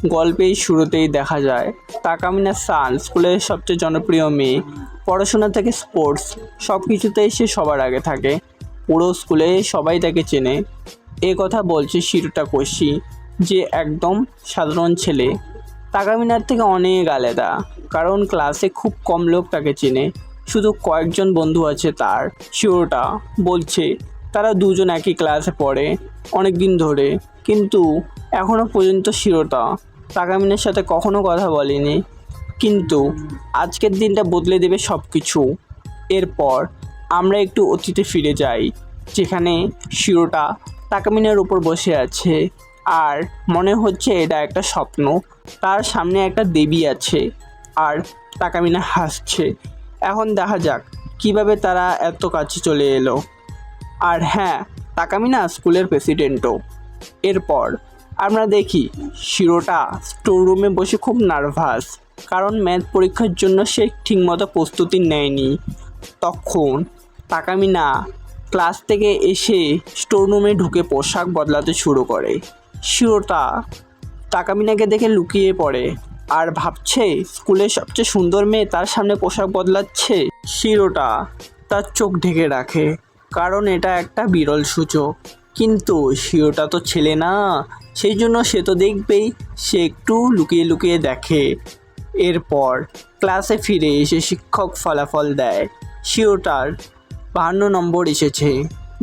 গল্পের শুরুতেই দেখা যায় তাকামিনা সান স্কুলের সবচেয়ে জনপ্রিয় মেয়ে। পড়াশোনা থেকে স্পোর্টস সব কিছুতেই সে সবার আগে থাকে। পুরো স্কুলে সবাই তাকে চেনে। এ কথা বলছে শিরোটা কোশি, যে একদম সাধারণ ছেলে। তাকামিনার থেকে অনেক আলাদা, কারণ ক্লাসে খুব কম লোক তাকে চেনে। শুধু কয়েকজন বন্ধু আছে তার। শিরোটা বলছে তারা দুজন একই ক্লাসে পড়ে অনেক দিন ধরে, কিন্তু এখনও পর্যন্ত শিরোটা তাকামিনার সাথে কখনো কথা বলেনি। কিন্তু আজকের দিনটা বদলে দেবে সব কিছু। এরপর আমরা একটু অতীতে ফিরে যাই, যেখানে শিরোটা তাকামিনার উপর বসে আছে আর মনে হচ্ছে এটা একটা স্বপ্ন। তার সামনে একটা দেবী আছে আর তাকামিনা হাসছে। এখন দেখা যাক কিভাবে তারা এত কাছে চলে এলো। আর হ্যাঁ, তাকামিনা স্কুলের প্রেসিডেন্টও। এরপর আমরা দেখি শিরোটা স্টোর রুমে বসে খুব নার্ভাস, কারণ ম্যাথ পরীক্ষার জন্য সে ঠিকমতো প্রস্তুতি নেয়নি। তখন তাকামিনা ক্লাস থেকে এসে স্টোর রুমে ঢুকে পোশাক বদলাতে শুরু করে। শিরোটা তাকামিনাকে দেখে লুকিয়ে পড়ে আর ভাবছে স্কুলের সবচেয়ে সুন্দর মেয়ে তার সামনে পোশাক বদলাচ্ছে। শিরোটা তার চোখ ঢেকে রাখে, কারণ এটা একটা বিরল সূচক। কিন্তু শিরোটা তো ছেলে না, সেই জন্য সে তো দেখবেই। সে একটু লুকিয়ে লুকিয়ে দেখে। এরপর ক্লাসে ফিরে এসে শিক্ষক ফলাফল দেয়। শিরোটার 52 নম্বর এসেছে,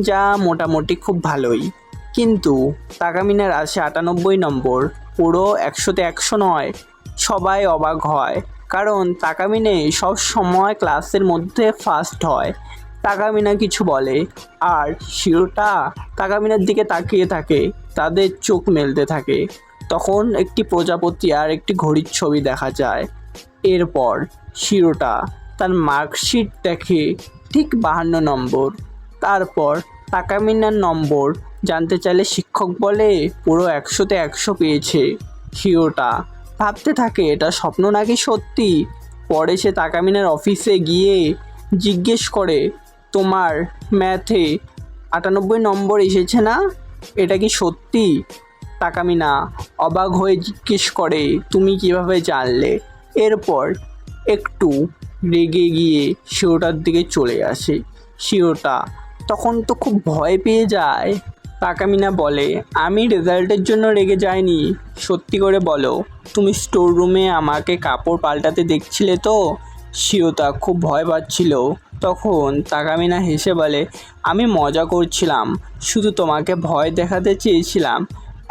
যা মোটামুটি খুব ভালোই। কিন্তু তাকামিনার আসে 98 নম্বর, পুরো 100তে 100 নয়। সবাই অবাক হয়, কারণ তাকামিনে সব সময় ক্লাসের মধ্যে ফার্স্ট হয়। তাকামিনা কিছু বলে আর শিরোটা তাকামিনার দিকে তাকিয়ে থাকে। তাদের চোখ মেলতে থাকে। তখন একটি প্রজাপতি আর একটি ঘড়ির ছবি দেখা যায়। এরপর শিরোটা তার মার্কশিট দেখে, ঠিক 52 নম্বর। তারপর তাকামিনার নম্বর জানতে চাইলে শিক্ষক বলে পুরো 100তে 100 পেয়েছে। শিরোটা ভাবতে থাকে এটা স্বপ্ন নাকি সত্যি। পরে সে তাকামিনার অফিসে গিয়ে জিজ্ঞেস করে, তোমার ম্যাথে 98 নম্বর এসেছে না, এটা কি সত্যি? তাকামিনা অবাক হয়ে জিজ্ঞেস করে, তুমি কিভাবে জানলে? এরপর একটু রেগে গিয়ে শিরোটার দিকে চলে আসে। শিরোটা তখন তো খুব ভয় পেয়ে যায়। তাকামিনা বলে, আমি রেজাল্টের জন্য রেগে যাইনি, সত্যি করে বলো, তুমি স্টোর রুমে আমাকে কাপড় পাল্টাতে দেখছিলে তো? শিরোটা খুব ভয় পাচ্ছিল। তখন তাকামিনা হেসে বলে, আমি মজা করছিলাম, শুধু তোমাকে ভয় দেখাতে চেয়েছিলাম।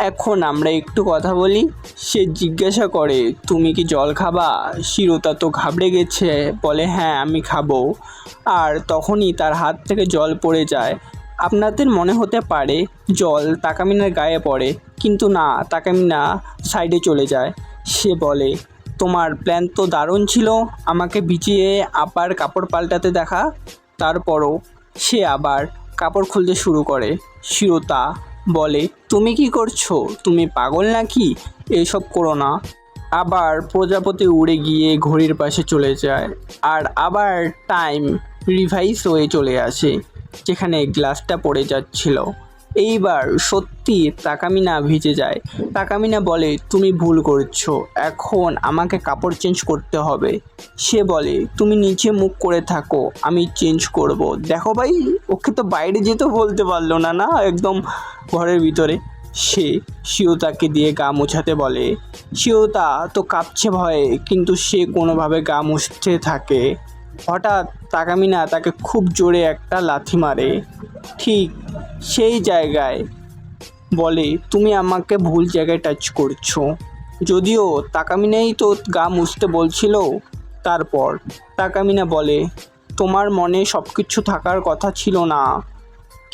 এখন আমরা একটু কথা বলি। সে জিজ্ঞাসা করে, তুমি কি জল খাবা? শিরোটা তো ঘাবড়ে গেছে, বলে হ্যাঁ আমি খাবো। আর তখনই তার হাত থেকে জল পড়ে যায়। আপনাদের মনে হতে পারে জল তাকামিনার গায়ে পড়ে, কিন্তু না, তাকামিনা সাইডে চলে যায়। সে বলে, তোমার প্ল্যান তো দারুণ ছিল, আমাকে ভিজিয়ে আবার কাপড় পাল্টাতে দেখা। তারপরও সে আবার কাপড় খুলতে শুরু করে। শিরোতা বলে, তুমি কি করছো? তুমি পাগল নাকি? এসব করো না। আবার প্রজাপতি উড়ে গিয়ে ঘড়ির পাশে চলে যায় আর আবার টাইম রিভাইজ হয়ে চলে আসে, যেখানে গ্লাসটা পড়ে যাচ্ছিল। এইবার সত্যি তাকামিনা ভিজে যায়। তাকামিনা বলে, তুমি ভুল করছো, এখন আমাকে কাপড় চেঞ্জ করতে হবে। সে বলে, তুমি নিচে মুখ করে থাকো, আমি চেঞ্জ করব। দেখো ভাই, ওকে তো বাইরে যেতে বলতে পারলো না, না একদম ঘরের ভিতরে। সে শিওতাকে দিয়ে গা মোছাতে বলে। শিওতা তো কাঁপছে ভয়ে, কিন্তু সে কোনোভাবে গা মুছতে থাকে। হঠাৎ তাকামিনা তাকে খুব জোরে একটা লাথি মারে, ঠিক সেই জায়গায়। বলে, তুমি আমাকে ভুল জায়গায় টাচ করছো। যদিও তাকামিনাই তো গা মুছতে বলছিল। তারপর তাকামিনা বলে, তোমার মনে সব কিছু থাকার কথা ছিল না,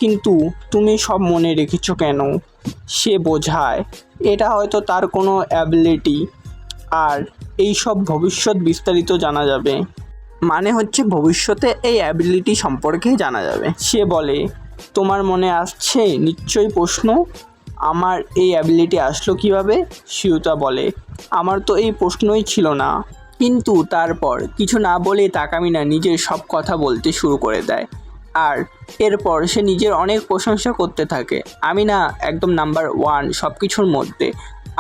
কিন্তু তুমি সব মনে রেখেছো কেন? সে বোঝায় এটা হয়তো তার কোনো অ্যাবিলিটি, আর এই সব ভবিষ্যৎ বিস্তারিত জানা যাবে। মানে হচ্ছে ভবিষ্যতে এই অ্যাবিলিটি সম্পর্কে জানা যাবে। সে বলে, তোমার মনে আসছে নিশ্চয়ই প্রশ্ন, আমার এই অ্যাবিলিটি আসলো কিভাবে? শিউতা বলে, আমার তো এই প্রশ্নই ছিল না। কিন্তু তারপর কিছু না বলে তাকামিনা নিজের সব কথা বলতে শুরু করে দেয়। আর এরপর সে নিজের অনেক প্রশংসা করতে থাকে। আমি না একদম নাম্বার 1 সব কিছুর মধ্যে।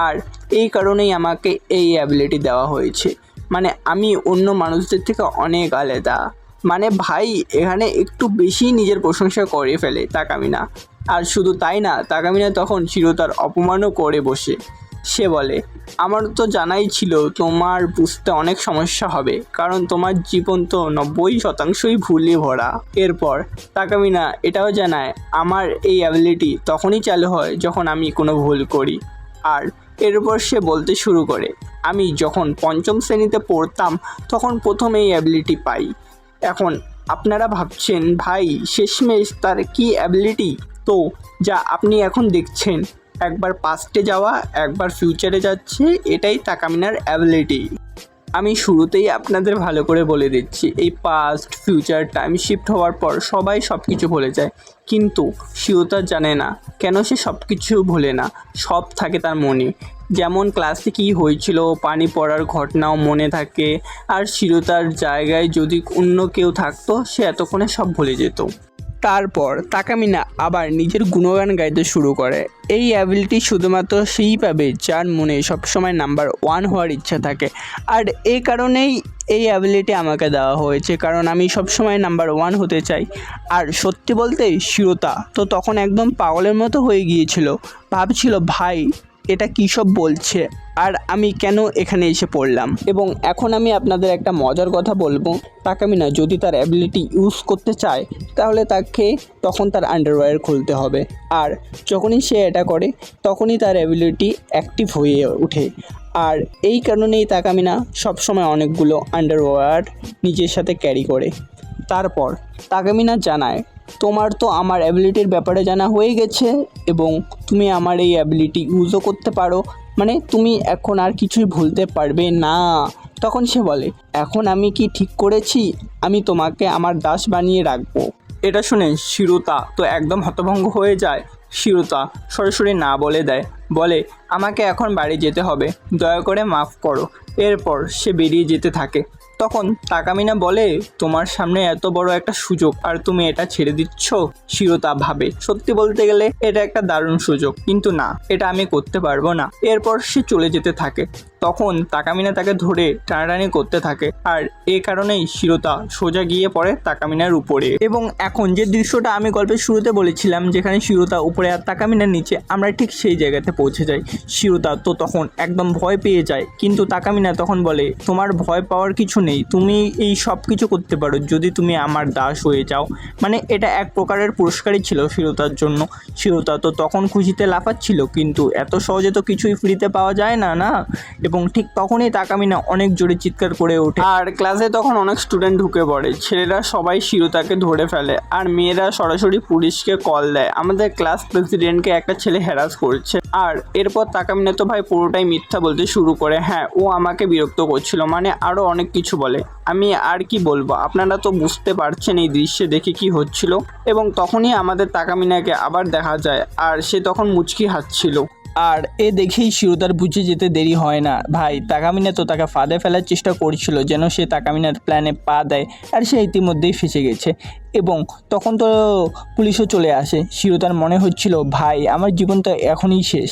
আর এই কারণেই আমাকে এই অ্যাবিলিটি দেওয়া হয়েছে, মানে আমি অন্য মানুষদের থেকে অনেক আলাদা। মানে ভাই এখানে একটু বেশি নিজের প্রশংসা করে ফেলে তাকামিনা। আর শুধু তাই না, তাকামিনা তখন চিরতার অপমানও করে বসে। সে বলে, আমার তো জানাই ছিল তোমার বুঝতে অনেক সমস্যা হবে, কারণ তোমার জীবন তো 90% ভুলে ভরা। এরপর তাকামিনা এটাও জানায়, আমার এই অ্যাবিলিটি তখনই চালু হয় যখন আমি কোনো ভুল করি। আর এরপর সে বলতে শুরু করে, আমি যখন 5ম শ্রেণীতে পড়তাম তখন প্রথম এই অ্যাবিলিটি পাই। এখন আপনারা ভাবছেন ভাই শেষমেশ তার কী অ্যাবিলিটি? তো যা আপনি এখন দেখছেন, একবার পাস্টে যাওয়া একবার ফিউচারে যাচ্ছে, এটাই তাকামিনার অ্যাবিলিটি। আমি শুরুতেই আপনাদের ভালো করে বলে দিচ্ছি, এই পাস্ট ফিউচার টাইম শিফট হওয়ার পর সবাই সব কিছু ভুলে যায়, কিন্তু শিরোতা জানে না কেন সে সব কিছু ভোলে না, সব থাকে তার মনে। যেমন ক্লাসে কী হয়েছিল, পানি পড়ার ঘটনাও মনে থাকে। আর শিরোতার জায়গায় যদি অন্য কেউ থাকতো সে এতক্ষণে সব ভুলে যেত। তারপর তাকামিনা আবার নিজের গুণগান গাইতে শুরু করে। এই অ্যাবিলিটি শুধুমাত্র সেই পাবে যার মনে সবসময় নাম্বার 1 হওয়ার ইচ্ছা থাকে। আর এই কারণেই এই অ্যাবিলিটি আমাকে দেওয়া হয়েছে, কারণ আমি সবসময় নাম্বার 1 হতে চাই। আর সত্যি বলতে শিরোতা তো তখন একদম পাগলের মতো হয়ে গিয়েছিল, ভাবছিল ভাই এটা কী সব বলছে, আর আমি কেন এখানে এসে পড়লাম। এবং এখন আমি আপনাদের একটা মজার কথা বলবো, তাকামিনা যদি তার অ্যাবিলিটি ইউজ করতে চায় তাহলে তাকে তখন তার আন্ডারওয়্যার খুলতে হবে। আর যখনই সে এটা করে তখনই তার অ্যাবিলিটি অ্যাক্টিভ হয়ে ওঠে। আর এই কারণেই তাকামিনা সবসময় অনেকগুলো আন্ডারওয়্যার নিজের সাথে ক্যারি করে। তারপর তাকামিনা জানায়, তোমার তো আমার অ্যাবিলিটির ব্যাপারে জানা হয়ে গেছে এবং তুমি আমার এই অ্যাবিলিটি ইউজও করতে পারো, মানে তুমি এখন আর কিছুই ভুলতে পারবে না। তখন সে বলে, এখন আমি কি ঠিক করেছি, আমি তোমাকে আমার দাস বানিয়ে রাখবো। এটা শুনে শিরোতা তো একদম হতভম্ব হয়ে যায়। শিরোতা সরাসরি না বলে দেয়, বলে আমাকে এখন বাড়ি যেতে হবে, দয়া করে মাফ করো। এরপর সে বেরিয়ে যেতে থাকে। তখন তাকামিনা বলে, তোমার সামনে এত বড় একটা সুযোগ আর তুমি এটা ছেড়ে দিচ্ছ। শিরোতা ভাবে, সত্যি বলতে গেলে এটা একটা দারুণ সুযোগ, কিন্তু না, এটা আমি করতে পারবো না। এরপর সে চলে যেতে থাকে। তখন তাকামিনা তাকে ধরে টানাটানি করতে থাকে, আর এই কারণেই শিরোতা সোজা গিয়ে পড়ে তাকামিনার উপরে। এবং এখন যে দৃশ্যটা আমি গল্পের শুরুতে বলেছিলাম, যেখানে শিরোতা উপরে আর তাকামিনার নিচে, আমরা ঠিক সেই জায়গাতে পৌঁছে যাই। শিরোতা তো তখন একদম ভয় পেয়ে যায়, কিন্তু তাকামিনা তখন বলে, তোমার ভয় পাওয়ার কিছু নেই, তুমি এই সব কিছু করতে পারো যদি তুমি আমার দাস হয়ে যাও। মানে এটা এক প্রকারের পুরস্কারই ছিল শিরোতার জন্য। শিরোতা তো তখন খুশিতে লাফাচ্ছিল, কিন্তু এত সহজে তো কিছুই ফ্রিতে পাওয়া যায় না না। এবং ঠিক তখনই তাকামিনা অনেক জোরে চিৎকার করে ওঠে, আর ক্লাসে তখন অনেক স্টুডেন্ট ঢুকে পড়ে। ছেলেরা সবাই শিরোতাকে ধরে ফেলে, আর মেয়েরা সরাসরি পুলিশকে কল দেয়, আমাদের ক্লাস প্রেসিডেন্টকে একটা ছেলে হ্যারাস করছে। আর এরপর তাকামিনা তো ভাই পুরোটাই মিথ্যা বলতে শুরু করে। হ্যাঁ, ও আমাকে বিরক্ত করছিল, মানে আরও অনেক কিছু বলে। আমি আর কি বলবো, আপনারা তো বুঝতে পারছেন এই দৃশ্যে দেখে কি হচ্ছিল। এবং তখনই আমাদের তাকামিনাকে আবার দেখা যায়, আর সে তখন মুচকি হাসছিল। আর এ দেখেই শিরোতার বুঝে যেতে দেরি হয় না। ভাই তাকামিনা তো তাকে ফাঁদে ফেলার চেষ্টা করছিল, যেন সে তাকামিনার প্ল্যানে পা দেয়, আর সে ইতিমধ্যেই ফেঁসে গেছে। এবং তখন তো পুলিশও চলে আসে। শিরোতার মনে হচ্ছিল ভাই আমার জীবন তো এখনই শেষ।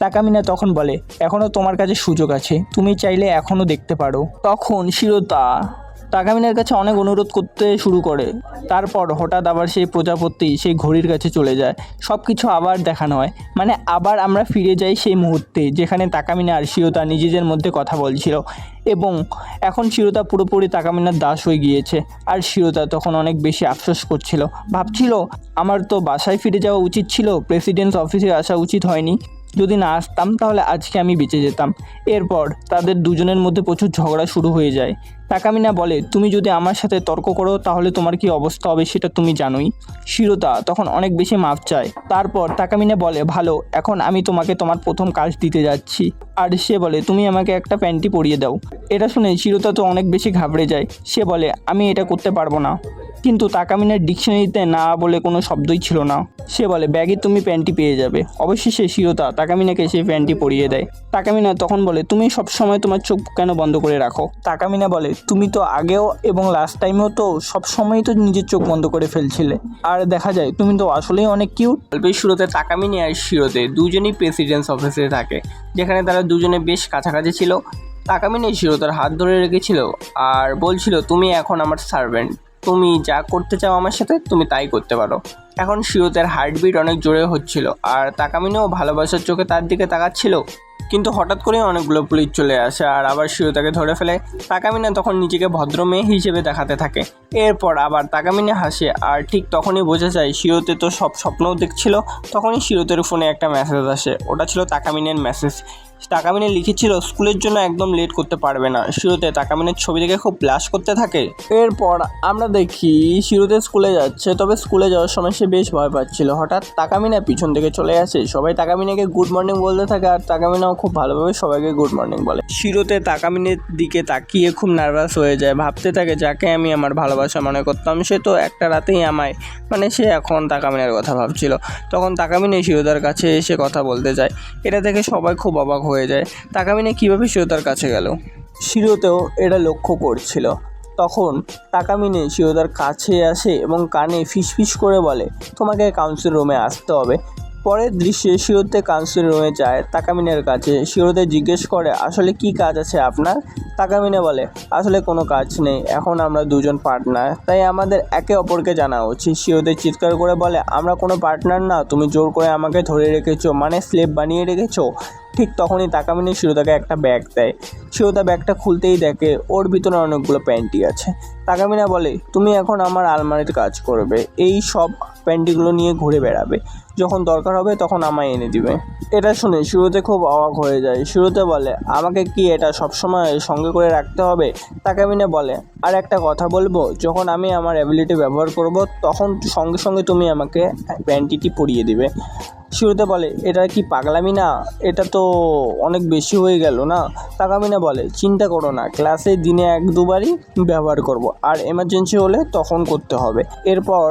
তাকামিনা তখন বলে, এখনও তোমার কাছে সুযোগ আছে, তুমি চাইলে এখনও দেখতে পারো। তখন শিরোতা তাকামিনার কাছে অনেক অনুরোধ করতে শুরু করে। তারপর হঠাৎ আবার সেই প্রজাপতি সেই ঘড়ির কাছে চলে যায়, সব কিছু আবার দেখানো হয়। মানে আবার আমরা ফিরে যাই সেই মুহূর্তে যেখানে তাকামিনা আর শিরোতা নিজেদের মধ্যে কথা বলছিল। এবং এখন শিরোতা পুরোপুরি তাকামিনার দাস হয়ে গিয়েছে। আর শিরোতা তখন অনেক বেশি আফসোস করছিল, ভাবছিল আমার তো বাসায় ফিরে যাওয়া উচিত ছিল, প্রেসিডেন্ট অফিসে আসা উচিত হয়নি। যদি না আসতাম তাহলে আজকে আমি বেঁচে যেতাম। এরপর তাদের দুজনের মধ্যে প্রচুর ঝগড়া শুরু হয়ে যায়। তাকামিনা বলে, তুমি যদি আমার সাথে তর্ক করো তাহলে তোমার কি অবস্থা হবে সেটা তুমি জানোই। শিরোতা তখন অনেক বেশি মাফ চায়। তারপর তাকামিনা বলে, ভালো, এখন আমি তোমাকে তোমার প্রথম কাজ দিতে যাচ্ছি। আর সে বলে তুমি আমাকে একটা প্যান্টি পরিয়ে দাও। এটা শুনে চিরতা তো অনেক বেশি ঘাবড়ে যায়। সে বলে আমি এটা করতে পারবো না। কিন্তু তাকামিনার ডিকশনারিতে না বলে কোনো শব্দই ছিল না। সে বলে ব্যাগে তুমি প্যান্টি পেয়ে যাবে। অবশেষে চিরতা তাকামিনাকে সেই প্যান্টি পরিয়ে দেয়। তাকামিনা তখন বলে তুমি সবসময় তোমার চোখ কেন বন্ধ করে রাখো? তাকামিনা বলে তুমি তো আগেও এবং লাস্ট টাইমেও তো সবসময়ই তো নিজের চোখ বন্ধ করে ফেলছিলে, আর দেখা যায় তুমি তো আসলেই অনেক কিউট। গল্পের শুরুতে তাকামিনা আর শিরোতে দুজনেই প্রেসিডেন্স অফিসে থাকে, যেখানে তারা দুজনে বেশ কাছাকাছি ছিল। তাকামিনা শিরোতার হাত ধরে রেখেছিল আর বলছিল তুমি এখন আমার সার্ভেন্ট, তুমি যা করতে চাও আমার সাথে তুমি তাই করতে পারো। এখন শিরোতের হার্টবিট অনেক জোরে হচ্ছিল আর তাকামিনাও ভালোবাসার চোখে তার দিকে তাকাচ্ছিল। কিন্তু হঠাৎ করে অনেকগুলো পুলিশ চলে আসে আর আবার শিরোতাকে ধরে ফেলে। তাকামিনা তখন নিজেকে ভদ্র মেয়ে হিসেবে দেখাতে থাকে। এরপর আবার তাকামিনা হাসে আর ঠিক তখনই বোঝা যায় শিরোতে তো সব স্বপ্নও দেখছিল। তখনই শিরোতের ফোনে একটা মেসেজ আসে, ওটা ছিল তাকামিনের মেসেজ। তাকামিনে লিখেছিল স্কুলের জন্য একদম লেট করতে পারবে না। শিরোতে তাকামিনের ছবি দেখে খুব ব্লাশ করতে থাকে। এরপর আমরা দেখি শিরোতে স্কুলে যাচ্ছে, তবে স্কুলে যাওয়ার সময় সে বেশ ভয় পাচ্ছিল। হঠাৎ তাকামিনা পিছন থেকে চলে আসে, সবাই তাকামিনাকে গুড মর্নিং বলতে থাকে আর তাকামিনাও খুব ভালোভাবে সবাইকে গুড মর্নিং বলে। শিরোতে তাকামিনের দিকে তাকিয়ে খুব নার্ভাস হয়ে যায়, ভাবতে থাকে যাকে আমি আমার ভালোবাসা মনে করতাম সে তো একটা রাতেই আমায়, মানে সে এখন তাকামিনের কথা ভাবছিল। তখন তাকামিনে শিরোতার কাছে এসে কথা বলতে যায়। এটা দেখে সবাই খুব অবাক হয়ে যায়, তাকামিনে কীভাবে শিরোতার কাছে গেল। শিরোতেও এটা লক্ষ্য করছিল। তখন তাকামিনে শিরোতার কাছে আসে এবং কানে ফিসফিস করে বলে তোমাকে কাউন্সিল রুমে আসতে হবে। পরের দৃশ্যে শিরোতে কাউন্সিল রুমে যায় তাকামিনের কাছে। শিরোতে জিজ্ঞেস করে আসলে কি কাজ আছে আপনার? তাকামিনে বলে আসলে কোনো কাজ নেই, এখন আমরা দুজন পার্টনার, তাই আমাদের একে অপরকে জানা উচিত। শিরোতে চিৎকার করে বলে আমরা কোনো পার্টনার না, তুমি জোর করে আমাকে ধরে রেখেছো, মানে স্লেভ বানিয়ে রেখেছো। ঠিক তখনই তাকামিনী শিরোতাকে একটা ব্যাগ দেয়। শিরোতা ব্যাগটা খুলতেই দেখে ওর ভিতরে অনেকগুলো প্যান্টি আছে। তাকামিনা বলে তুমি এখন আমার আলমারিতে কাজ করবে, এই সব প্যান্টিগুলো নিয়ে ঘুরে বেড়াবে, যখন দরকার হবে তখন আমায় এনে দিবে। এটা শুনে শিরোতে খুব অবাক হয়ে যায়। শিরোতে বলে আমাকে কি এটা সবসময় সঙ্গে করে রাখতে হবে? তাকামিনা বলে আর একটা কথা বলবো, যখন আমি আমার অ্যাবিলিটি ব্যবহার করব তখন সঙ্গে সঙ্গে তুমি আমাকে প্যান্টিটি পরিয়ে দিবে। শিরোতে বলে এটা কি পাগলামি না, এটা তো অনেক বেশি হয়ে গেল না? তাকামিনা বলে চিন্তা করো না, ক্লাসে দিনে 1-2বারই ব্যবহার করব, আর এমার্জেন্সি হলে তখন করতে হবে। এরপর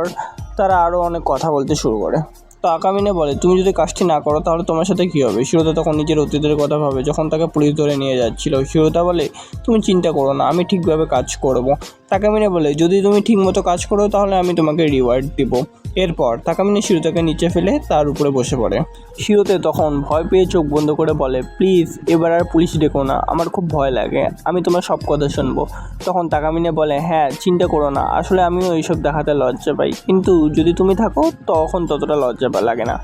তারা আরও অনেক কথা বলতে শুরু করে। তাকামিনা বলে তুমি যদি কাজটি না করো তাহলে তোমার সাথে কী হবে? শিরোতা তখন নিজের অতীতের কথা ভাবে, যখন তাকে পুলিশ ধরে নিয়ে যাচ্ছিল। শিরোতা বলে তুমি চিন্তা করো না, আমি ঠিকভাবে কাজ করব। তাকামিনা বলে যদি তুমি ঠিকমতো কাজ করো তাহলে আমি তোমাকে রিওয়ার্ড দিব। এরপর তাকামিনা শিরোতাকে নিচে ফেলে তার উপরে বসে পড়ে। শিরোতে তখন ভয় পেয়ে চোখ বন্ধ করে বলে প্লিজ এবার আর পুলিশ ডেকো না, আমার খুব ভয় লাগে, আমি তোমার সব কথা শুনবো। তখন তাকামিনা বলে হ্যাঁ চিন্তা করো না, আসলে আমিও এইসব দেখাতে লজ্জা পাই, কিন্তু যদি তুমি থাকো তখন ততটা লজ্জা লাগে না।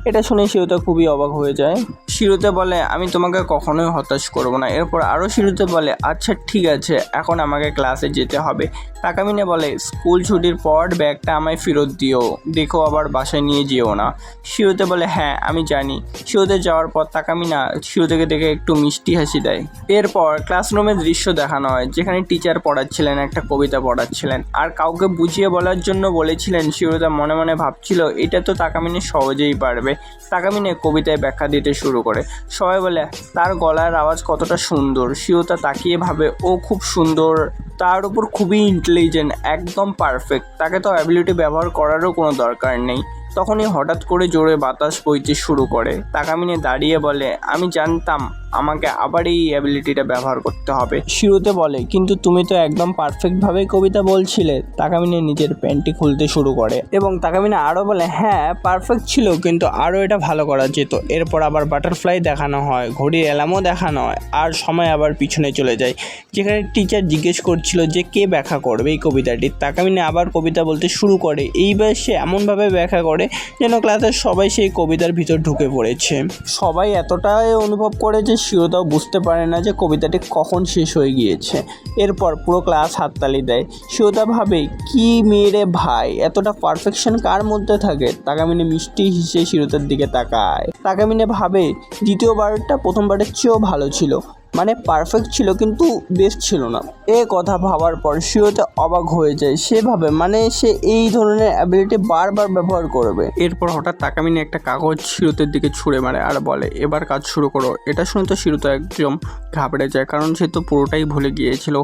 এটা শুনে শিরোতা খুবই অবাক হয়ে যায়। শিরোতে বলে আমি তোমাকে কখনোই হতাশ করব না। এরপর আরও শিরোতে বলে আচ্ছা ঠিক আছে, এখন আমাকে ক্লাসে যেতে হবে। তাকামিনা বলে স্কুল ছুটির পর ব্যাগটা আমায় ফেরত দিও, দেখো আবার বাসায় নিয়ে যেও না। শিরোতে বলে হ্যাঁ আমি জানি। শিরোতে যাওয়ার পর তাকামিনা শিরোতেকে দেখে একটু মিষ্টি হাসি দেয়। এরপর ক্লাসরুমের দৃশ্য দেখানো হয়, যেখানে টিচার পড়াচ্ছিলেন, একটা কবিতা পড়াচ্ছিলেন আর কাউকে বুঝিয়ে বলার জন্য বলেছিলেন। শিরোতা মনে মনে ভাবছিল এটা তো তাকামিনা সহজেই পারবে। তাকামিনা কবিতায় ব্যাখ্যা দিতে শুরু করে। সবাই বলে তার গলার আওয়াজ কতটা সুন্দর। শিরোতা তাকিয়ে ভাবে ও খুব সুন্দর, তার উপর খুবই ইন্টেলিজেন্ট, একদম পারফেক্ট, তাকে তো অ্যাবিলিটি ব্যবহার করারও কোনো দরকার নেই। তখনই হঠাৎ করে জোরে বাতাস বইতে শুরু করে। তাকামিনে দাঁড়িয়ে বলে আমি জানতাম আমাকে আবার এই অ্যাবিলিটিটা ব্যবহার করতে হবে। শিরোতে বলে কিন্তু তুমি তো একদম পারফেক্টভাবেই কবিতা বলছিলে। তাকামিনে নিজের প্যান্টটি খুলতে শুরু করে এবং তাকামিনে আরও বলে হ্যাঁ পারফেক্ট ছিল, কিন্তু আরও এটা ভালো করা যেত। এরপর আবার বাটারফ্লাই দেখানো হয়, ঘড়ির অ্যালার্মও দেখানো হয় আর সময় আবার পিছনে চলে যায়, যেখানে টিচার জিজ্ঞেস করছিল যে কে ব্যাখ্যা করবে এই কবিতাটি। তাকামিনে আবার কবিতা বলতে শুরু করে, এইবার সে এমনভাবে ব্যাখ্যা করে যেন ক্লাসের সবাই সেই কবিতার ভিতর ঢুকে পড়েছে। সবাই এতটাই অনুভব করে যে শিরোতাও বুঝতে পারে না যে কবিতাটি কখন শেষ হয়ে গিয়েছে। এরপর পুরো ক্লাস হাততালি দেয়। শিরোতা ভাবে কি মেয়েরে ভাই, এতটা পারফেকশন কার মধ্যে থাকে? তাকামিনে মিষ্টি হেসে শিরোতার দিকে তাকায়। তাকামিনে ভাবে দ্বিতীয়বারটা প্রথমবারের চেয়েও ভালো ছিল। মানে পারফেক্ট ছিল কিন্তু বেস্ট ছিল না। এ কথা ভাবার পর শিরোতে অবাক হয়ে যায়। সেভাবে মানে সে এই ধরনের অ্যাবিলিটি বারবার ব্যবহার করবে। এরপর হঠাৎ তাকামিনে একটা কাগজ শিরোতের দিকে ছুঁড়ে মারে আর বলে, এবার কাজ শুরু করো। এটা শুনে তো শিরোতে একদম ঘাবড়ে যায়, কারণ সে তো পুরোটাই ভুলে গিয়েছিল।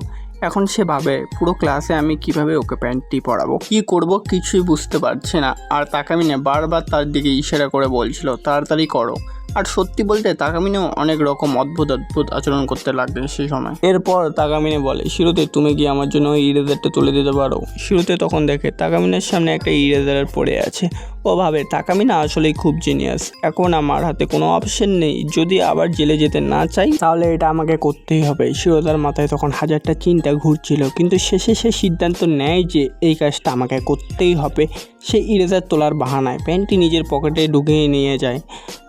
এখন সে ভাবে পুরো ক্লাসে আমি কিভাবে ওকে প্যান্টটি পরাবো, কি করব কিছুই বুঝতে পারছে না। আর তাকামিনে বারবার তার দিকে ইশারা করে বলছিল তাড়াতাড়ি করো। আর সত্যি বলতে তাকামিনেও অনেক রকম অদ্ভুত আচরণ করতে লাগবে সেই সময়। এরপর তাকামিনে বলে, শিরোতে তুমি কি আমার জন্য ওই ইরেজারটা তুলে দিতে পারো? শিরোতে তখন দেখে তাকামিনের সামনে একটা ইরেজার পড়ে আছে। ও ভাবে তাকামিনা আসলেই খুব জিনিয়াস। এখন আমার হাতে কোনো অপশন নেই, যদি আবার জেলে যেতে না চাই তাহলে এটা আমাকে করতেই হবে। শিরোতার মাথায় তখন হাজারটা চিন্তা ঘুরছিল, কিন্তু শেষে সে সিদ্ধান্ত নেয় যে এই কাজটা আমাকে করতেই হবে। সে ইরেজার তোলার বাহানায় প্যান্টটি নিজের পকেটে ঢুকিয়ে নিয়ে যায়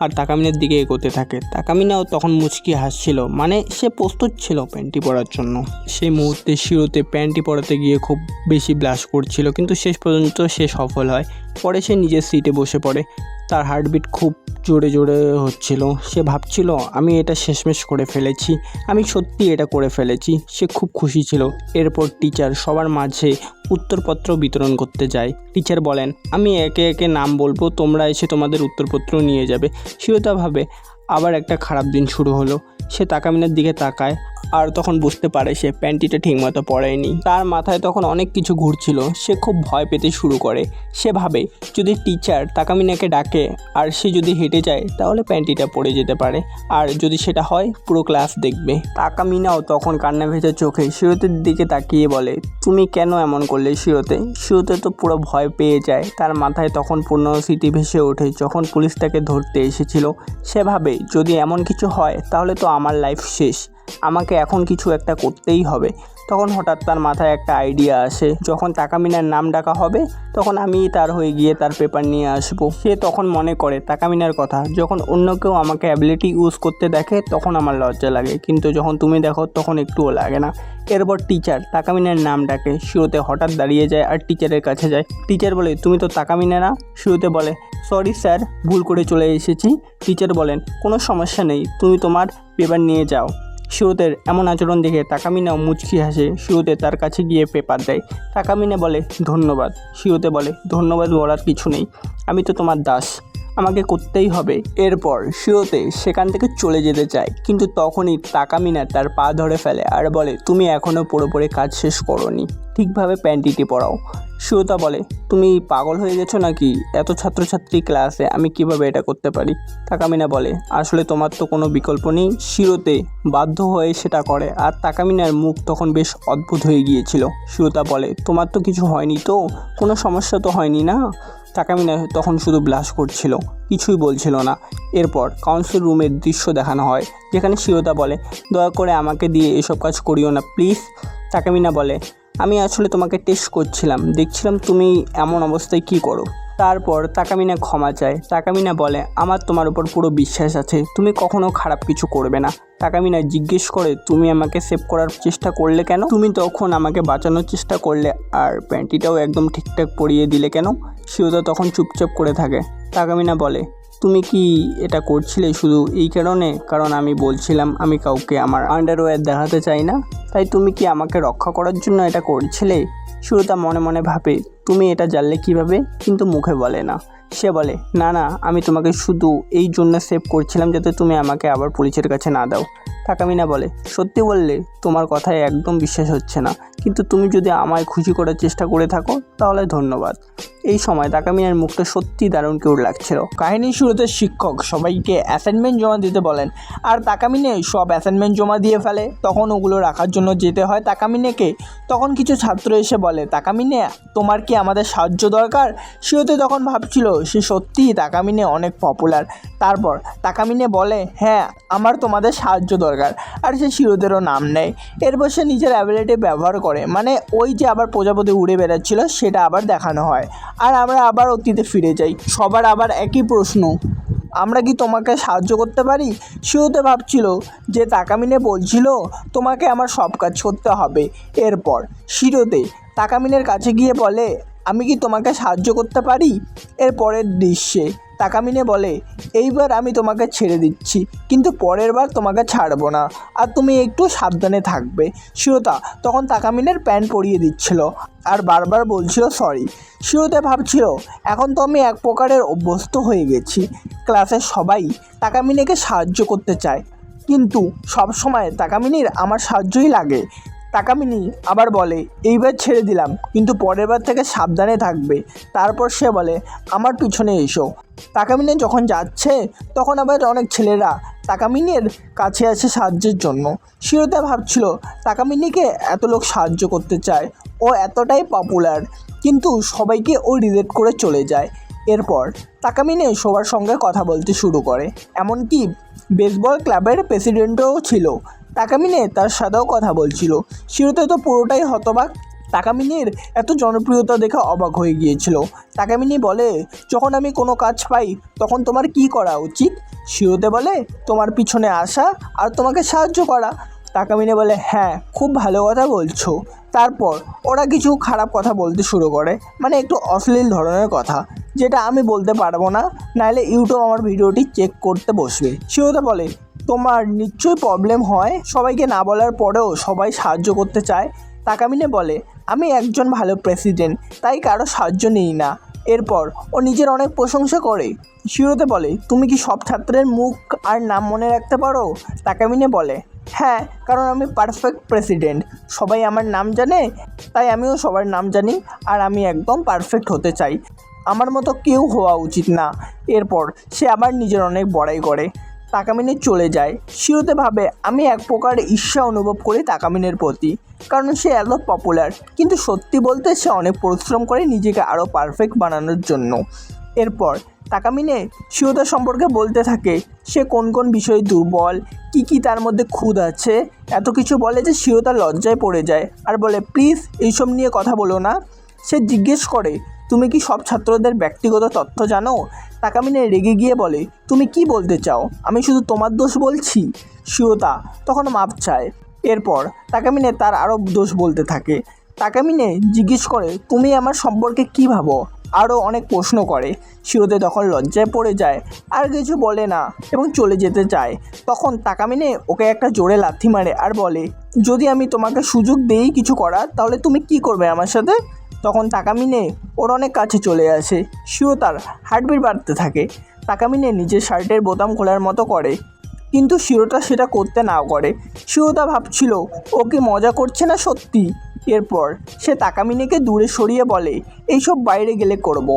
আর তাকামিনের দিকে এগোতে থাকে। তাকামিনাও তখন মুচকি হাসছিল, মানে সে প্রস্তুত ছিল প্যান্টটি পরার জন্য। সেই মুহূর্তে শিরোতে প্যান্টটি পরাতে গিয়ে খুব বেশি ব্লাশ করছিল, কিন্তু শেষ পর্যন্ত সে সফল হয়। পরে সে নিজের সিটে বসে পড়ে। তার হার্টবিট খুব জোরে জোরে হচ্ছিল। সে ভাবছিল আমি এটা শেষমেশ করে ফেলেছি, আমি সত্যি এটা করে ফেলেছি। সে খুব খুশি ছিল। এরপর টিচার সবার মাঝে উত্তরপত্র বিতরণ করতে যায়। টিচার বলেন, আমি একে একে নাম বলবো, তোমরা এসে তোমাদের উত্তরপত্র নিয়ে যাবে। শিরোতা ভাবে আবার একটা খারাপ দিন শুরু হলো। সে তাকামিনের দিকে তাকায় আর তখন বুঝতে পারে সে প্যান্টিটা ঠিকমতো পরেনি। তার মাথায় তখন অনেক কিছু ঘুরছিল। সে খুব ভয় পেতে শুরু করে। সে ভাবে যদি টিচার তাকামিনাকে ডাকে আর সে যদি হেঁটে যায় তাহলে প্যান্টিটা পড়ে যেতে পারে, আর যদি সেটা হয় পুরো ক্লাস দেখবে। তাকামিনাও তখন কান্না ভেজা চোখে শিরোতের দিকে তাকিয়ে বলে, তুমি কেন এমন করলে শিরোতে? শিরোতে তো পুরো ভয় পেয়ে যায়। তার মাথায় তখন পূর্ণ স্মৃতি ভেসে ওঠে যখন পুলিশ তাকে ধরতে এসেছিল। সে ভাবে যদি এমন কিছু হয় তাহলে তো আমার লাইফ শেষ, আমাকে এখন কিছু একটা করতেই হবে। তখন হঠাৎ তার মাথায় একটা আইডিয়া আসে, যখন তাকামিনার নাম ডাকা হবে তখন আমি তার হয়ে গিয়ে তার পেপার নিয়ে আসবো। সে তখন মনে করে তাকামিনার কথা, যখন অন্য কেউ আমাকে অ্যাবিলিটি ইউজ করতে দেখে তখন আমার লজ্জা লাগে, কিন্তু যখন তুমি দেখো তখন একটুও লাগে না। এরপর টিচার তাকামিনার নাম ডাকে। শিরোতে হঠাৎ দাঁড়িয়ে যায় আর টিচারের কাছে যায়। টিচার বলে, তুমি তো তাকামিনা না? শিরোতে বলে, সরি স্যার, ভুল করে চলে এসেছি। টিচার বলেন, কোনো সমস্যা নেই, তুমি তোমার পেপার নিয়ে যাও। শিরোতের এমন আচরণ দেখে তাকামিনাও মুচকি হাসে। শিরোতে তার কাছে গিয়ে পেপার দেয়। তাকামিনা বলে, ধন্যবাদ। শিরোতে বলে, ধন্যবাদ বলার কিছু নেই, আমি তো তোমার দাস, আমাকে করতেই হবে। এরপর শিরোতে সেখান থেকে চলে যেতে চায়, কিন্তু তখনই তাকামিনা তার পা ধরে ফেলে আর বলে, তুমি এখনও পুরোপুরি কাজ শেষ করোনি, ঠিকভাবে প্যান্টিটি পরাও। শিরোতা বলে, তুমি পাগল হয়ে গেছো নাকি? এত ছাত্রছাত্রী ক্লাসে আমি কিভাবে এটা করতে পারি? তাকামিনা বলে, আসলে তোমার তো কোনো বিকল্প নেই। শিরোতে বাধ্য হয়ে সেটা করে, আর তাকামিনার মুখ তখন বেশ অদ্ভুত হয়ে গিয়েছিল। শিরোতা বলে, তোমার তো কিছু হয়নি তো? কোনো সমস্যা তো হয়নি না? তাকামিনা তখন শুধু ব্লাশ করছিল, কিছুই বলছিল না। এরপর কাউন্সিল রুমের দৃশ্য দেখানো হয়, যেখানে শিরোতা বলে, দয়া করে আমাকে দিয়ে এসব কাজ করিও না প্লিজ। তাকামিনা বলে, আমি আসলে তোমাকে টেস্ট করছিলাম, দেখছিলাম তুমি এমন অবস্থায় কি করো। তারপর তাকামিনা ক্ষমা চায়। তাকামিনা বলে, আমার তোমার উপর পুরো বিশ্বাস আছে, তুমি কখনো খারাপ কিছু করবে না। তাকামিনা জিজ্ঞেস করে, তুমি আমাকে সেভ করার চেষ্টা করলে কেন? তুমি তখন আমাকে বাঁচানোর চেষ্টা করলে আর প্যান্টিটাও একদম ঠিকঠাক পরিয়ে দিলে কেন? শিরোতা তখন চুপচাপ করে থাকে। তাকামিনা বলে, তুমি কি এটা করছিলে শুধু এই কারণে, কারণ আমি বলছিলাম আমি কাউকে আমার আন্ডারওয়্যার দেখাতে চাই না, তাই তুমি কি আমাকে রক্ষা করার জন্য এটা করছিলে? শিরোতা মনে মনে ভাবে, তুমি এটা জানলে কিভাবে, কিন্তু মুখে বলে না। সে বলে, না না, আমি তোমাকে শুধু এই জন্য সেভ করছিলাম যাতে তুমি আমাকে আবার পুলিশের কাছে না দাও। তাকামিনা বলে, সত্যি বললে? তোমার কথায় একদম বিশ্বাস হচ্ছে না, কিন্তু তুমি যদি আমায় খুশি করার চেষ্টা করে থাকো তাহলে ধন্যবাদ। এই সময় তাকামিনার মুখটা সত্যি দারুণ কিউট লাগছিল। কাহিনীর শুরুতে শিক্ষক সবাইকে অ্যাসাইনমেন্ট জমা দিতে বলেন, আর তাকামিনে সব অ্যাসাইনমেন্ট জমা দিয়ে ফেলে। তখন ওগুলো রাখার জন্য যেতে হয় তাকামিনেকে। তখন কিছু ছাত্র এসে বলে, তাকামিনে, তোমার কি আমাদের সাহায্য দরকার? শিরোতে তখন ভাবছিল সে সত্যিই তাকামিনে অনেক পপুলার। তারপর তাকামিনে বলে, হ্যাঁ, আমার তোমাদের সাহায্য দরকার, আর সে শিরোতেরও নাম নেয়। এরপর সে নিজের অ্যাবিলিটি ব্যবহার করে, মানে ওই যে আবার প্রজাপতি উড়ে বেড়াচ্ছিল সেটা আবার দেখানো হয়। আর আমরা আবার অতীতে ফিরে যাই। সবার আবার একই প্রশ্ন, আমরা কি তোমাকে সাহায্য করতে পারি? শিরোতে ভাবছিল যে তাকামিনে বলছিল তোমাকে আমার সব কাজ করতে হবে। এরপর শিরোতে তাকামিনের কাছে গিয়ে বলে, আমি কি তোমাকে সাহায্য করতে পারি? এর পরের দৃশ্যে তাকামিনে বলে, এইবার আমি তোমাকে ছেড়ে দিচ্ছি, কিন্তু পরের বার তোমাকে ছাড়বো না, আর তুমি একটু সাবধানে থাকবে। শিরোতা তখন তাকামিনের প্যান্ট পরিয়ে দিচ্ছিল আর বারবার বলছিল সরি। শিরোতা ভাবছিল, এখন তো আমি এক প্রকারের অভ্যস্ত হয়ে গেছি। ক্লাসের সবাই তাকামিনেকে সাহায্য করতে চায়, কিন্তু সব সময় তাকামিনির আমার সাহায্যই লাগে। তাকামিনি আবার বলে, এইবার ছেড়ে দিলাম, কিন্তু পরের বার থেকে সাবধানে থাকবে। তারপর সে বলে, আমার পিছনে এসো। তাকামিনে যখন যাচ্ছে তখন আবার অনেক ছেলেরা তাকামিনের কাছে আসে সাহায্যের জন্য। শিরোতা ভাবছিল, তাকামিনিকে এত লোক সাহায্য করতে চায়, ও এতটাই পপুলার, কিন্তু সবাইকে ও রিজেক্ট করে চলে যায়। এরপর তাকামিনে সবার সঙ্গে কথা বলতে শুরু করে, এমনকি বেসবল ক্লাবের প্রেসিডেন্টও ছিল। তাকামিনে তার সাথেও কথা বলছিল। শিরোতা তো পুরোটাই হতবাক, তাকামিনির এত জনপ্রিয়তা দেখে অবাক হয়ে গিয়েছিল। তাকামিনি বলে, যখন আমি কোনো কাজ পাই তখন তোমার কি করা উচিত? শিরোতে বলে, তোমার পিছনে আসা আর তোমাকে সাহায্য করা। তাকামিনে বলে, হ্যাঁ, খুব ভালো কথা বলছো। তারপর ওরা কিছু খারাপ কথা বলতে শুরু করে, মানে একটু অশ্লীল ধরনের কথা, যেটা আমি বলতে পারবো না, নাহলে ইউটিউব আমার ভিডিওটি চেক করতে বসবে। শিরোতে বলে, তোমার নিশ্চয়ই প্রবলেম হয়, সবাইকে না বলার পরেও সবাই সাহায্য করতে চায়। তাকামিনে বলে, আমি একজন ভালো প্রেসিডেন্ট, তাই কারো সাহায্য নিই না। এরপর ও নিজের অনেক প্রশংসা করে। শিরোতে বলে, তুমি কি সব ছাত্রের মুখ আর নাম মনে রাখতে পারো? তাকামিনে বলে, হ্যাঁ, কারণ আমি পারফেক্ট প্রেসিডেন্ট, সবাই আমার নাম জানে, তাই আমিও সবার নাম জানি, আর আমি একদম পারফেক্ট হতে চাই, আমার মতো কেউ হওয়া উচিত না। এরপর সে আবার নিজের অনেক বড়াই করে। তাকামিনে চলে যায়। শিরোতে ভাবে, আমি এক প্রকার ঈর্ষা অনুভব করি তাকামিনের প্রতি, কারণ সে এত পপুলার, কিন্তু সত্যি বলতে সে অনেক পরিশ্রম করে নিজেকে আরও পারফেক্ট বানানোর জন্য। এরপর তাকামিনে শিরোতা সম্পর্কে বলতে থাকে, সে কোন কোন বিষয়ে দুর্বল, কি তার মধ্যে খুঁত আছে, এত কিছু বলে যে শিরোতা লজ্জায় পড়ে যায় আর বলে, প্লিজ এইসব নিয়ে কথা বলো না। সে জিজ্ঞেস করে, তুমি কি সব ছাত্রদের ব্যক্তিগত তথ্য জানো? তাকামিনে রেগে গিয়ে বলে, তুমি কি বলতে চাও? আমি শুধু তোমার দোষ বলছি? শিরোতা তখন মাপ চায়। এরপর তাকামিনে তার আরও দোষ বলতে থাকে। তাকামিনে জিজ্ঞেস করে, তুমি আমার সম্পর্কে কী ভাবো? আরও অনেক প্রশ্ন করে। শিরোতে তখন লজ্জায় পড়ে যায়, আর কিছু বলে না এবং চলে যেতে চায়। তখন তাকামিনে ওকে একটা জোরে লাথি মারে আর বলে, যদি আমি তোমাকে সুযোগ দেই কিছু করার, তাহলে তুমি কি করবে আমার সাথে? তখন তাকামিনে ওর অনেক কাছে চলে আসে। শিরোতার হার্টবিট বাড়তে থাকে। তাকামিনে নিজের শার্টের বোতাম খোলার মতো করে, কিন্তু শিরোতা সেটা করতে নাও করে। শিরোতা ভাবছিল, ও কি মজা করছে না সত্যি? এরপর সে তাকামিনেকে দূরে সরিয়ে বলে, এইসব বাইরে গেলে করব,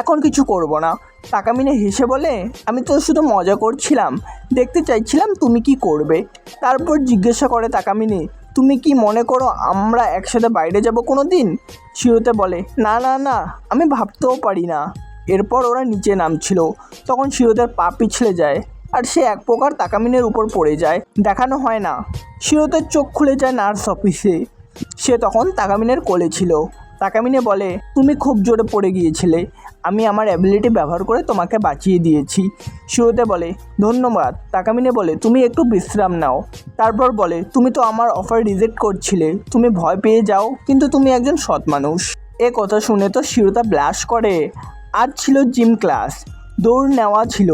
এখন কিছু করব না। তাকামিনে হেসে বলে, আমি তো শুধু মজা করছিলাম, দেখতে চাইছিলাম তুমি কি করবে। তারপর জিজ্ঞাসা করে তাকামিনে, তুমি কি মনে করো আমরা একসাথে বাইরে যাব কোনো দিন? শিরোতে বলে, না না না, আমি ভাবতেও পারি না। এরপর ওরা নিচে নামছিল, তখন শিরোতের পা পিছলে যায় আর সে এক প্রকার তাকামিনের উপর পড়ে যায়। দেখানো হয় না, শিরোতের চোখ খুলে যায় নার্স অফিসে। সে তখন তাকামিনের কোলে ছিল। তাকামিনে বলে, তুমি খুব জোরে পড়ে গিয়েছিলে, আমি আমার অ্যাবিলিটি ব্যবহার করে তোমাকে বাঁচিয়ে দিয়েছি। শিরোতে বলে, ধন্যবাদ। তাকামিনে বলে, তুমি একটু বিশ্রাম নাও। তারপর বলে, তুমি তো আমার অফার রিজেক্ট করছিলে, তুমি ভয় পেয়ে যাও, কিন্তু তুমি একজন সৎ মানুষ। এ কথা শুনে তো শিরোতা ব্লাশ করে। আজ ছিল জিম ক্লাস, দৌড় নেওয়া ছিল,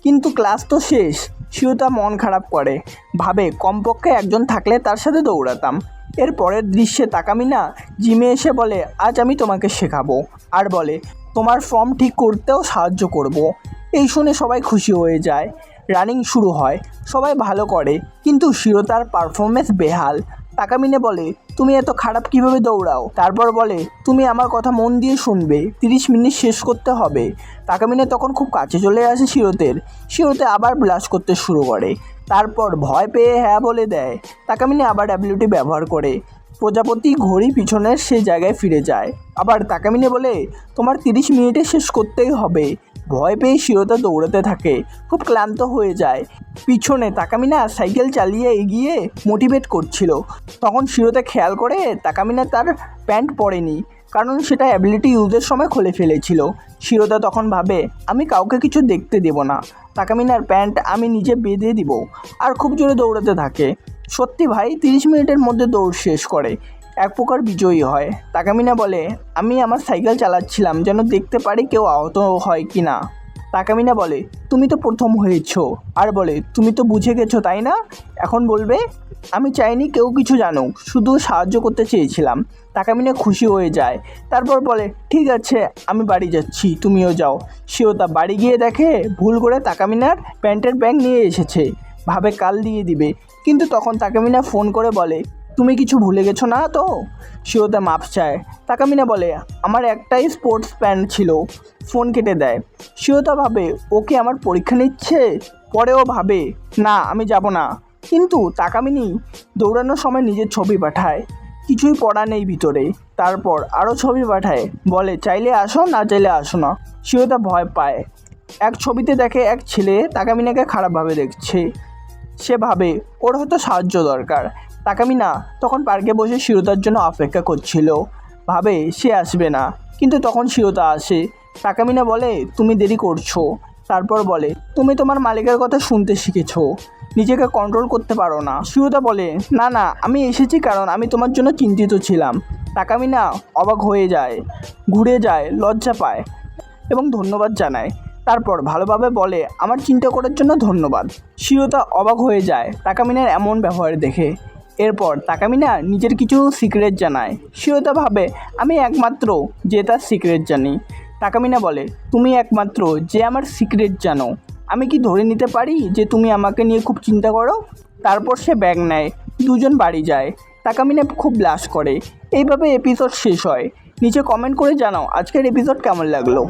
কিন্তু ক্লাস তো শেষ। শিরোতা মন খারাপ করে, ভাবে কমপক্ষে একজন থাকলে তার সাথে দৌড়াতাম। এর পরের দৃশ্যে তাকামিনা জিমে এসে বলে, আজ আমি তোমাকে শেখাবো, আর বলে, তোমার ফর্ম ঠিক করতেও সাহায্য করব। এই শুনে সবাই খুশি হয়ে যায়। রানিং শুরু হয়, সবাই ভালো করে, কিন্তু শিরোতার পারফরমেন্স বেহাল। তাকামিনে বলে, তুমি এত খারাপ কিভাবে দৌড়াও? তারপর বলে, তুমি আমার কথা মন দিয়ে শুনবে, 30 মিনিট শেষ করতে হবে। তাকামিনে তখন খুব কাছে চলে আসে শিরোতের। শিরোতে আবার ব্লাশ করতে শুরু করে, তারপর ভয় পেয়ে হ্যাঁ বলে দেয়। তাকামিনে আবার অ্যাবিলিটি ব্যবহার করে, প্রজাপতি ঘড়ি পিছনের সেই জায়গায় ফিরে যায়। আবার তাকামিনে বলে, তোমার 30 মিনিটে শেষ করতেই হবে। ভয় পেয়ে শিরোতা দৌড়াতে থাকে, খুব ক্লান্ত হয়ে যায়। পিছনে তাকামিনা সাইকেল চালিয়ে এগিয়ে মোটিভেট করছিল। তখন শিরোতা খেয়াল করে তাকামিনা তার প্যান্ট পরেনি, কারণ সেটা অ্যাবিলিটি ইউজের সময় খুলে ফেলেছিল। শিরোতা তখন ভাবে, আমি কাউকে কিছু দেখতে দেব না, তাকামিনার প্যান্ট আমি নিজে বেঁধে দিব, আর খুব জোরে দৌড়াতে থাকে। সত্যি ভাই 30 মিনিটের মধ্যে দৌড় শেষ করে, এক প্রকার বিজয়ী হয়। তাকামিনা বলে, আমি আমার সাইকেল চালাচ্ছিলাম যেন দেখতে পারি কেউ আহত হয় কি না। তাকামিনা বলে, তুমি তো প্রথম হয়েছো। আর বলে, তুমি তো বুঝে গেছো তাই না? এখন বলবে? আমি চাইনি কেউ কিছু জানুক, শুধু সাহায্য করতে চেয়েছিলাম। তাকামিনা খুশি হয়ে যায়। তারপর বলে, ঠিক আছে, আমি বাড়ি যাচ্ছি, তুমিও যাও। শিওতা বাড়ি গিয়ে দেখে ভুল করে তাকামিনার প্যান্টের ব্যাগ নিয়ে এসেছে। ভাবে কাল দিয়ে দিবে, কিন্তু তখন তাকামিনা ফোন করে বলে, তুমি কিছু ভুলে গেছো না তো? শিওতা মাপ চায়। তাকামিনা বলে, আমার একটাই স্পোর্টস প্যান্ট ছিল। ফোন কেটে দেয়। শিওতা ভাবে, ওকে আমার পরীক্ষা নিচ্ছে। পরেও ভাবে, না আমি যাব না। কিন্তু তাকামিনী দৌড়ানোর সময় নিজের ছবি পাঠায়, কিছুই পড়া নেই ভিতরে। তারপর আরও ছবি পাঠায়, বলে চাইলে আসো, না চাইলে আসো না। শিওতা ভয় পায়। এক ছবিতে দেখে এক ছেলে তাকামিনাকে খারাপভাবে দেখছে। সে ভাবে ওর হয়তো সাহায্য দরকার। তাকামিনা তখন পার্কে বসে শিরোতার জন্য অপেক্ষা করছিল। ভাবে সে আসবে না, কিন্তু তখন শিরোতা আসে। তাকামিনা বলে, তুমি দেরি করছো। তারপর বলে, তুমি তোমার মালিকের কথা শুনতে শিখেছো, নিজেকে কন্ট্রোল করতে পারো না। শিরোতা বলে, না না, আমি এসেছি কারণ আমি তোমার জন্য চিন্তিত ছিলাম। তাকামিনা অবাক হয়ে যায়, ঘুরে যায়, লজ্জা পায় এবং ধন্যবাদ জানায়। তারপর ভালোভাবে বলে, আমার চিন্তা করার জন্য ধন্যবাদ। শিরোতা অবাক হয়ে যায় তাকামিনার এমন ব্যবহার দেখে। এরপর তাকামিনা নিজের কিছু সিক্রেট জানায়। শিরোতা ভাবে, আমি একমাত্র যে তার সিক্রেট জানি। তাকামিনা বলে, তুমি একমাত্র যে আমার সিক্রেট জানো। আমি কি ধরে নিতে পারি যে তুমি আমাকে নিয়ে খুব চিন্তা করো? তারপর সে ব্যাগ নেয়, দুজন বাড়ি যায়। তাকামিনা খুব ব্লাশ করে। এইভাবে এপিসোড শেষ হয়। নিচে কমেন্ট করে জানাও আজকের এপিসোড কেমন লাগলো।